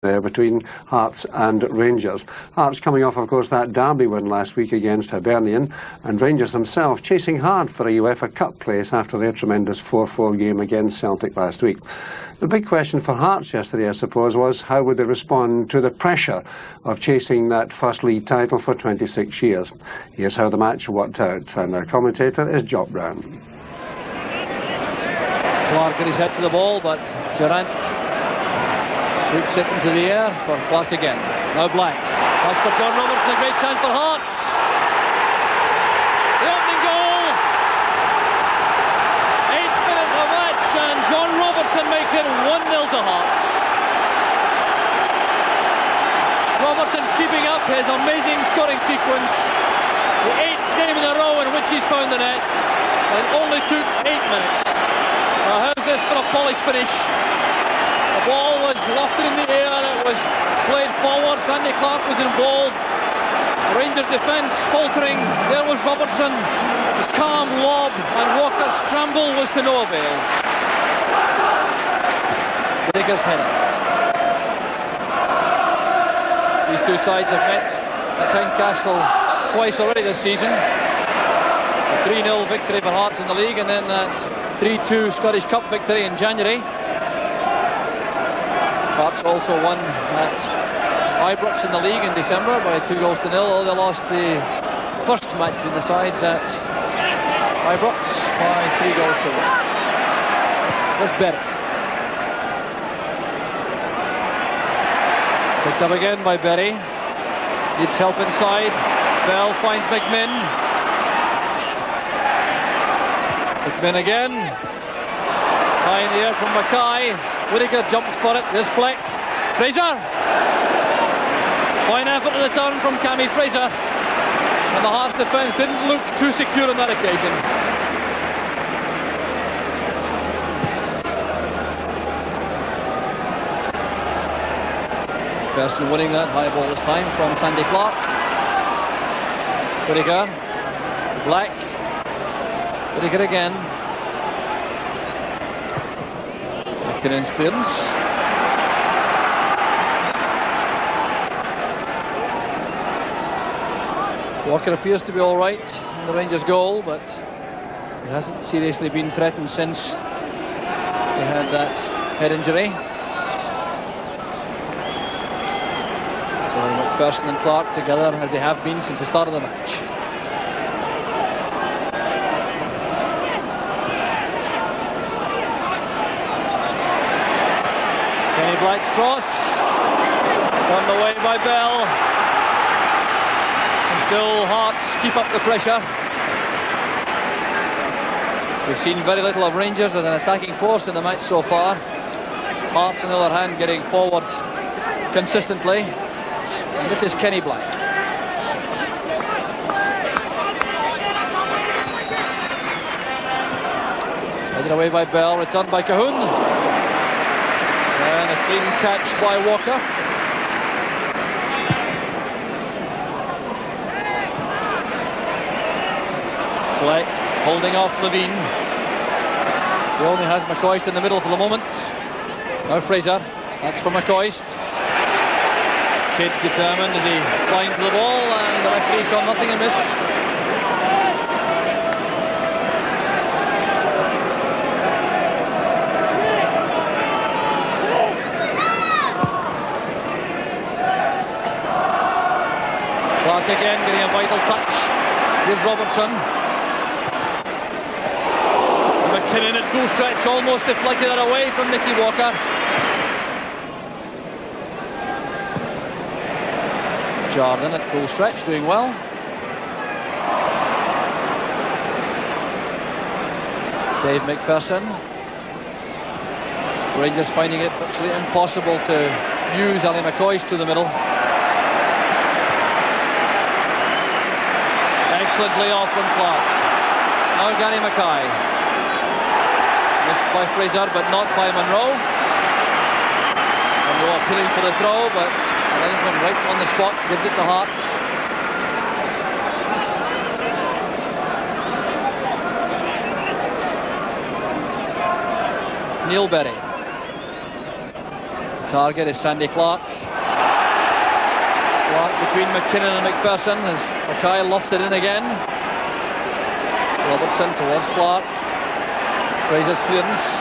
there between Hearts and Rangers. Hearts coming off, of course, that derby win last week against Hibernian, and Rangers themselves chasing hard for a UEFA Cup place after their tremendous 4-4 game against Celtic last week. The big question for Hearts yesterday, I suppose, was how would they respond to the pressure of chasing that first league title for 26 years. Here's how the match worked out, and our commentator is Jock Brown. Clark got his head to the ball, but Durant sweeps it into the air for Clark again. Now Black. That's for John Robertson, a great chance for Hearts. The opening goal. 8 minutes of match, and John Robertson makes it 1-0 to Hearts. Robertson keeping up his amazing scoring sequence. The 8th game in a row in which he's found the net, and it only took 8 minutes. Now how's this for a polished finish? The ball was lofted in the air, it was played forward, Sandy Clark was involved. The Rangers defence faltering, there was Robertson, the calm lob, and Walker's scramble was to no avail. Whittaker's header. These two sides have met at Tynecastle twice already this season. A 3-0 victory for Hearts in the league, and then that 3-2 Scottish Cup victory in January. Hearts also won at Ibrox in the league in December by 2-0, although they lost the first match between the sides at Ibrox by 3-1. That's better. Picked up again by Berry. Needs help inside. Bell finds McMinn. McMinn again. High in the air from Mackay. Whittaker jumps for it. There's Fleck. Fraser. Fine effort to the turn from Cammy Fraser. And the Hearts defence didn't look too secure on that occasion. McPherson winning that high ball this time from Sandy Clark. Whittaker to Black. Whittaker again. McKinnon's clearance. Walker appears to be all right in the Rangers goal, but he hasn't seriously been threatened since he had that head injury. So McPherson and Clark together as they have been since the start of the match. Kenny Black's cross, on the way by Bell. And still Hearts keep up the pressure. We've seen very little of Rangers as an attacking force in the match so far. Hearts on the other hand getting forward consistently. And this is Kenny Black. Headed away by Bell, returned by Cahoon. And a clean catch by Walker. Fleck holding off Levine. He only has McCoist in the middle for the moment. Now Fraser. That's for McCoist. Kidd determined as he climbed for the ball, and the referee saw nothing amiss. Again getting a vital touch. Here's Robertson. McKinnon at full stretch, almost deflected that away from Nicky Walker. Jardine at full stretch, doing well. Dave McPherson. Rangers finding it absolutely impossible to use Ali McCoist to the middle. Excellent layoff from Clark. Now Gary Mackay. Missed by Fraser, but not by Monroe. Monroe appealing for the throw, but the linesman right on the spot gives it to Hearts. Neil Berry. target is Sandy Clark. Clark between McKinnon and McPherson as Mackay lofts it in again. Robertson towards Clark. Fraser's clearance.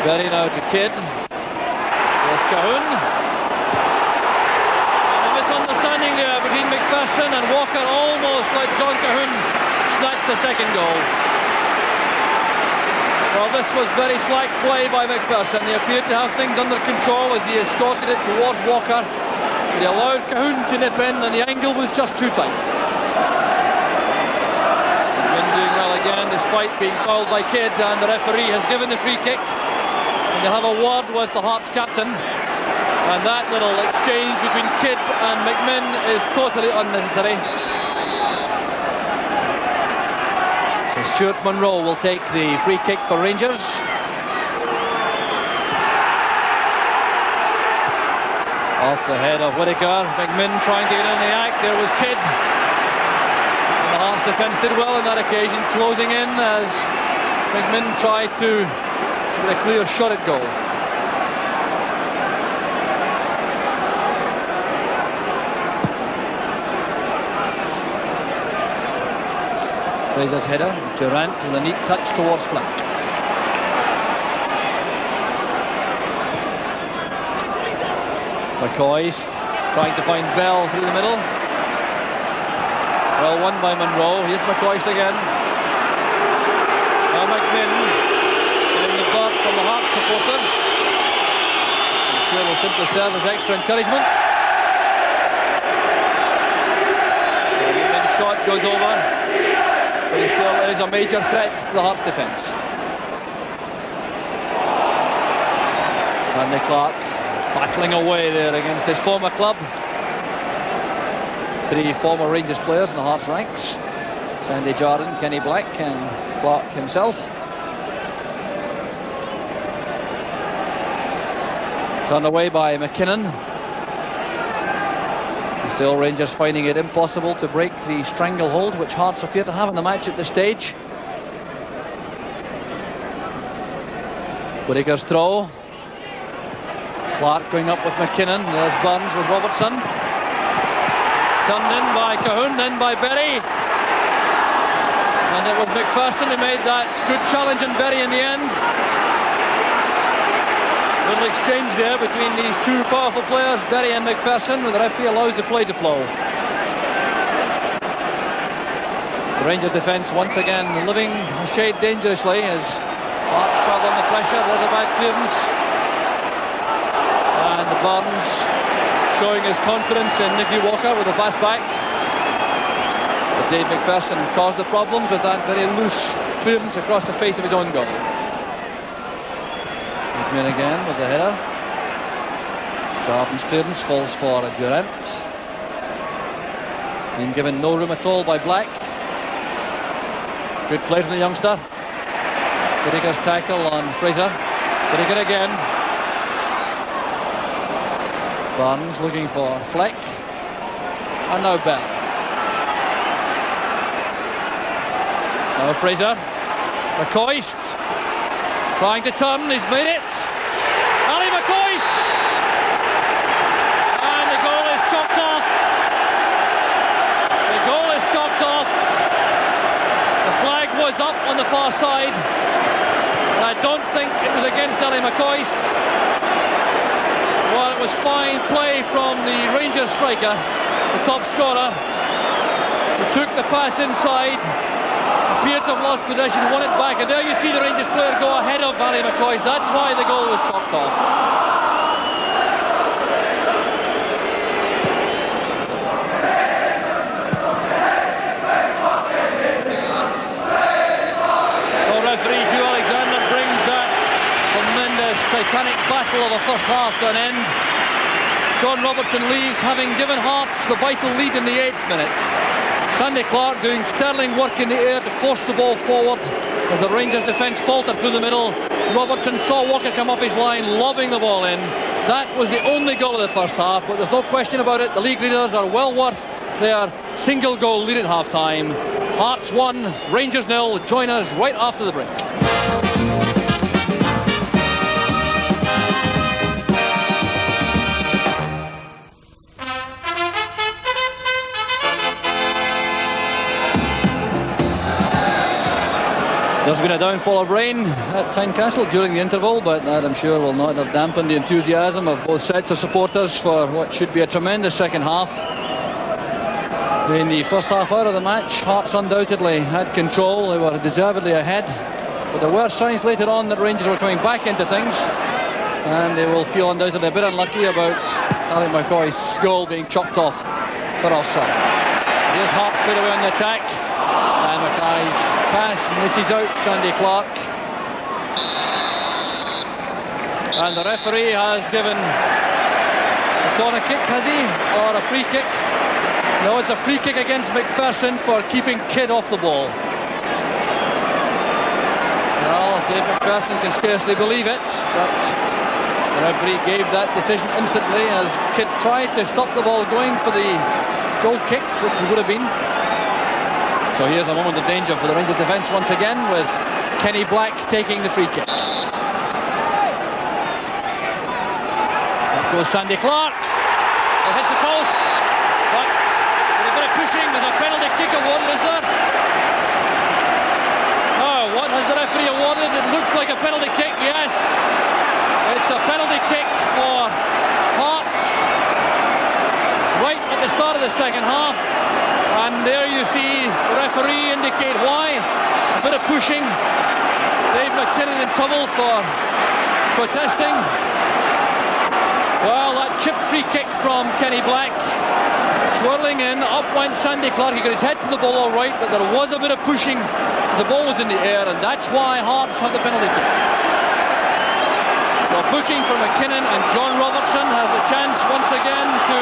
Berry now to Kidd. There's Cahoon. And a misunderstanding there between McPherson and Walker, almost like John Cahoon snatched the second goal. Well, this was very slack play by McPherson. He appeared to have things under control as he escorted it towards Walker. He allowed Cahoon to nip in and the angle was just too tight. McMinn doing well again despite being fouled by Kidd, and the referee has given the free kick. And they'll have a word with the Hearts captain. And that little exchange between Kidd and McMinn is totally unnecessary. So Stuart Munro will take the free kick for Rangers. Off the head of Whittaker. McMinn trying to get in the act. There was Kidd. And the Hearts defence did well on that occasion, closing in as McMinn tried to get a clear shot at goal. Fraser's header. Durant with a neat touch towards flank. McCoist trying to find Bell through the middle. Well won by Munro. Here's McCoist again. Now McMinn getting the bark from the Hearts supporters. I'm sure will simply serve as extra encouragement. The McMinn shot goes over, but he still is a major threat to the Hearts defence. Sandy Clark battling away there against his former club. 3 former Rangers players in the Hearts ranks. Sandy Jardine, Kenny Black and Clark himself. Turned away by McKinnon. Still Rangers finding it impossible to break the stranglehold which Hearts appear to have in the match at this stage. Whittaker's throw. Clark going up with McKinnon. There's Burns with Robertson. Turned in by Cahoon, then by Berry. And it was McPherson who made that good challenge and Berry in the end. Little exchange there between these two powerful players, Berry and McPherson, where the referee allows the play to flow. The Rangers defence once again living a shade dangerously as Hearts crowd under pressure. There's a bad clearance. And Barnes showing his confidence in Nicky Walker with a pass back. But Dave McPherson caused the problems with that very loose clearance across the face of his own goal. McMinn again with the header. Charbon's clearance falls for Durant. Being given no room at all by Black. Good play from the youngster. Whittaker's tackle on Fraser. Whittaker again. Barnes looking for Fleck. And now Bell. Now Fraser. McCoist. Trying to turn, he's made it. Ali McCoist! And the goal is chopped off. The goal is chopped off. The flag was up on the far side. And I don't think it was against Ali McCoist. Well, it was fine play from the Rangers striker, the top scorer, who took the pass inside, appeared to have lost possession, won it back, and there you see the Rangers player go ahead of Ali McCoist. That's why the goal was chopped off. So referee Hugh Alexander brings that tremendous titanic battle of the first half to an end. John Robertson leaves, having given Hearts the vital lead in the 8th minute. Sandy Clark doing sterling work in the air to force the ball forward as the Rangers defence faltered through the middle. Robertson saw Walker come up his line, lobbing the ball in. That was the only goal of the first half, but there's no question about it. The league leaders are well worth their single goal lead at half time. Hearts 1, Rangers 0. Join us right after the break. There's been a downfall of rain at Tynecastle during the interval, but that I'm sure will not have dampened the enthusiasm of both sets of supporters for what should be a tremendous second half. In the first half hour of the match, Hearts undoubtedly had control. They were deservedly ahead, but there were signs later on that Rangers were coming back into things, and they will feel undoubtedly a bit unlucky about Ali McCoy's goal being chopped off for offside. Here's Hearts straight away on the attack, and Mackay's pass misses out Sandy Clark, and the referee has given a corner kick, has he, or a free kick? No, it's a free kick against McPherson for keeping Kidd off the ball. Well, Dave McPherson can scarcely believe it, but the referee gave that decision instantly as Kidd tried to stop the ball going for the goal kick, which it would have been. So here's a moment of danger for the Rangers defence once again, with Kenny Black taking the free kick. Up goes Sandy Clark. It hits the post, but with a bit of pushing, there's a penalty kick awarded, is there? Oh, what has the referee awarded? It looks like a penalty kick, yes. It's a penalty kick for Hearts right at the start of the second half, and there you see the referee indicate why. A bit of pushing, Dave McKinnon in trouble for protesting. Well, that chipped free kick from Kenny Black, swirling in, up went Sandy Clark. He got his head to the ball all right, but there was a bit of pushing as the ball was in the air, and that's why Hearts have the penalty kick. So booking for McKinnon, and John Robertson has the chance once again to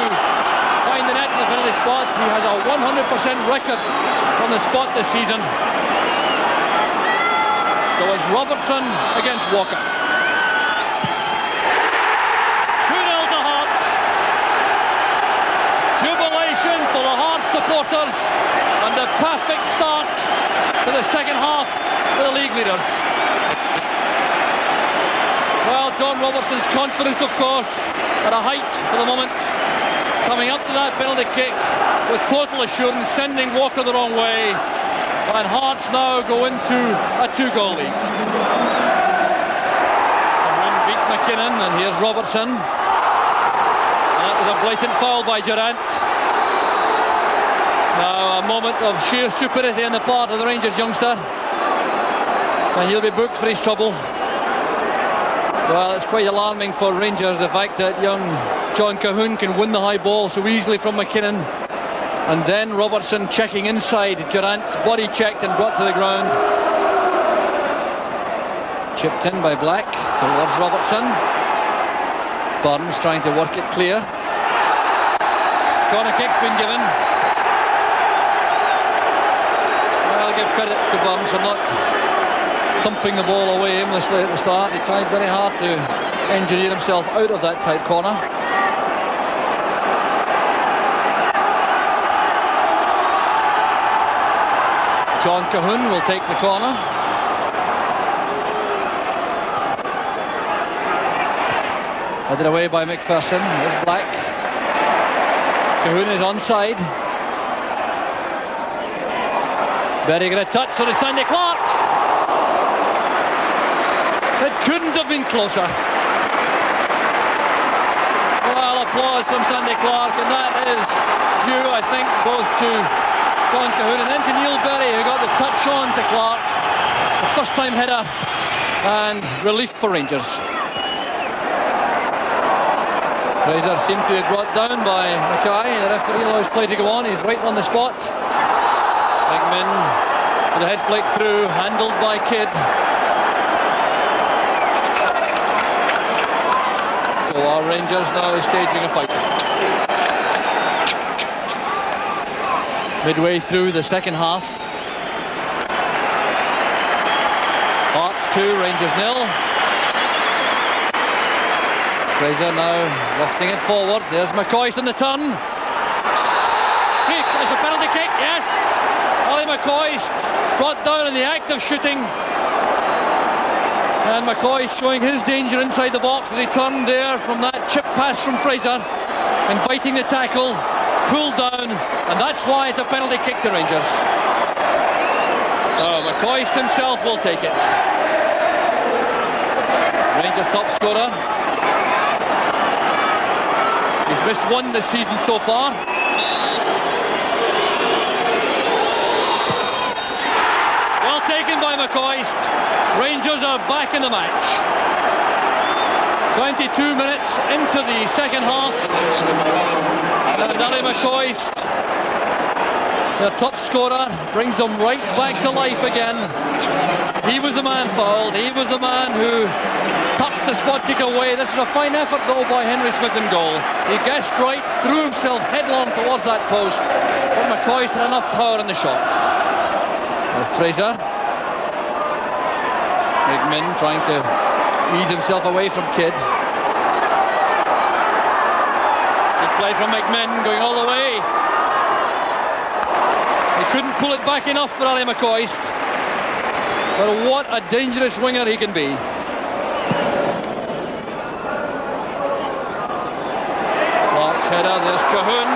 find the net in the penalty spot. He has a 100% record on the spot this season. So it's Robertson against Walker. 2-0 to Hearts. Jubilation for the Hearts supporters, and a perfect start to the second half for the league leaders. Well, John Robertson's confidence, of course, at a height for the moment, coming up to that penalty kick with total assurance, sending Walker the wrong way, and Hearts now go into a 2-goal lead. Cameron beat McKinnon, and here's Robertson. And that was a blatant foul by Durant. Now a moment of sheer stupidity on the part of the Rangers youngster, and he'll be booked for his trouble. Well, it's quite alarming for Rangers, the fact that young John Cahoon can win the high ball so easily from McKinnon, and then Robertson checking inside. Durant body checked and brought to the ground. Chipped in by Black towards Robertson. Burns trying to work it clear. Corner kick's been given. Well, I'll give credit to Burns for not thumping the ball away aimlessly at the start. He tried very hard to engineer himself out of that tight corner. John Cahoon will take the corner. Headed away by McPherson. There's Black. Cahoon is onside. Very good touch, so does Sandy Clark. It couldn't have been closer. Well, applause from Sandy Clark, and that is due, I think, both to John Cahoon and then to Neil Berry, who got the touch on to Clark. The first time header, and relief for Rangers. Fraser seemed to be brought down by Mackay. The referee allows play to go on. He's right on the spot. Beckman with a head flick through, handled by Kidd. So our Rangers now staging a fight. Midway through the second half. Hearts 2, Rangers 0. Fraser now lofting it forward. There's McCoist in the turn. It's a penalty kick, yes! Ali McCoist brought down in the act of shooting. And McCoy showing his danger inside the box as he turned there from that chip pass from Fraser, inviting the tackle, pulled down, and that's why it's a penalty kick to Rangers. Oh, McCoist himself will take it. Rangers top scorer. He's missed one this season so far. Well taken by McCoist. Rangers are back in the match. 22 minutes into the second half. And Ali McCoist, their top scorer, brings them right back to life again. He was the man fouled. He was the man who tucked the spot kick away. This is a fine effort though by Henry Smith in goal. He guessed right, threw himself headlong towards that post, but McCoist had enough power in the shot. Fraser. McMinn trying to ease himself away from Kidd. Good play from McMinn, going all the way. He couldn't pull it back enough for Ali McCoist. But what a dangerous winger he can be. Clark's header, there's Cahoon.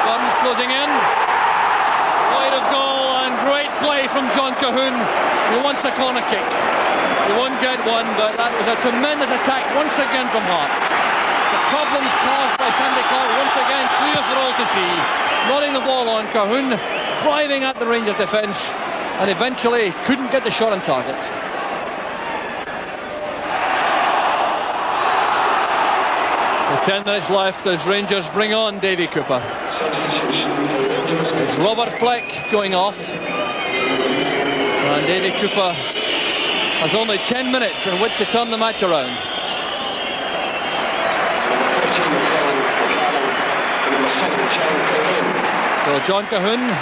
Burns closing in. Wide of goal, and great play from John Cahoon, who wants a corner kick. He won't get one, but that was a tremendous attack once again from Hearts. The problems caused by Sandy Clark once again clear for all to see. Nodding the ball on, Cahoon driving at the Rangers defence, and eventually couldn't get the shot on target. With 10 minutes left as Rangers bring on Davy Cooper. It's Robert Fleck going off, and Davy Cooper has only 10 minutes in which to turn the match around. So John Cahoon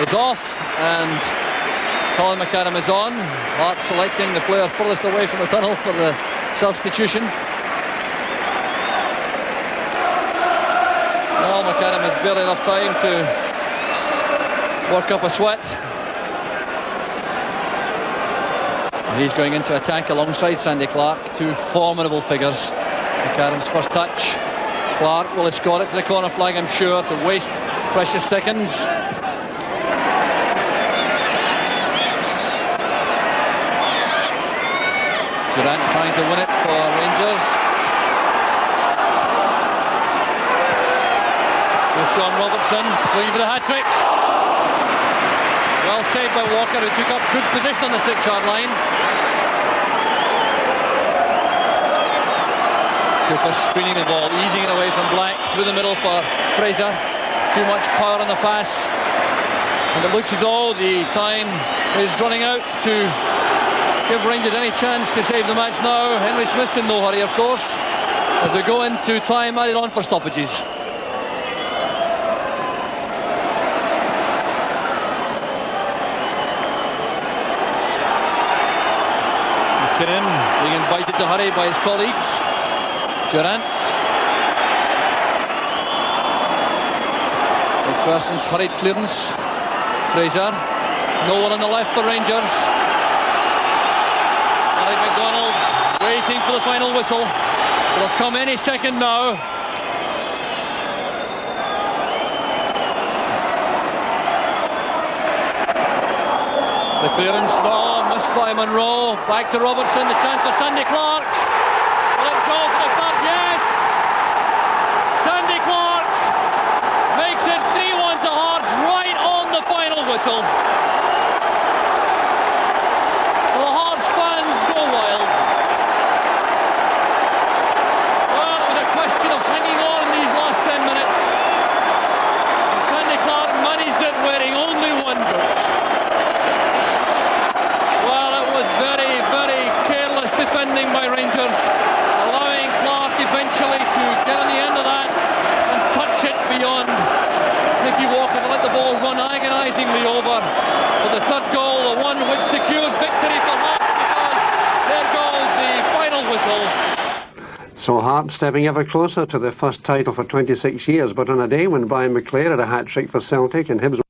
is off and Colin McAdam is on. Hearts selecting the player furthest away from the tunnel for the substitution. Well, McAdam has barely enough time to work up a sweat. He's going into attack alongside Sandy Clark, two formidable figures. McAdam's first touch. Clark will escort it to the corner flag, I'm sure, to waste precious seconds. Durant trying to win it for Rangers. With John Robertson going for the hat-trick. Well saved by Walker, who took up good position on the 6-yard line. Cooper screening the ball, easing it away from Black, through the middle for Fraser. Too much power on the pass. And it looks as though the time is running out to give Rangers any chance to save the match now. Henry Smith's in no hurry, of course, as we go into time added on for stoppages. McKinnon being invited to hurry by his colleagues. Durant. McPherson's hurried clearance. Fraser. No one on the left for Rangers. Alec McDonald waiting for the final whistle. It'll come any second now. The clearance, no, missed by Monroe. Back to Robertson, the chance for Sandy Clark. Will it go to the third? Yes! Sandy Clark makes it 3-1 to Hearts right on the final whistle. The Hearts fans go wild. Well, it was a question of hanging on in these last 10 minutes. And Sandy Clark managed it wearing only one boot. Well, it was very, very careless defending by Rangers, allowing Clark eventually to get on the end of that and touch it beyond Nicky Walker to let the ball run agonisingly over. For the third goal, the one which secures victory for Hearts, because there goes the final whistle. So Hearts stepping ever closer to their first title for 26 years, but on a day when Brian McClair had a hat-trick for Celtic and Hibs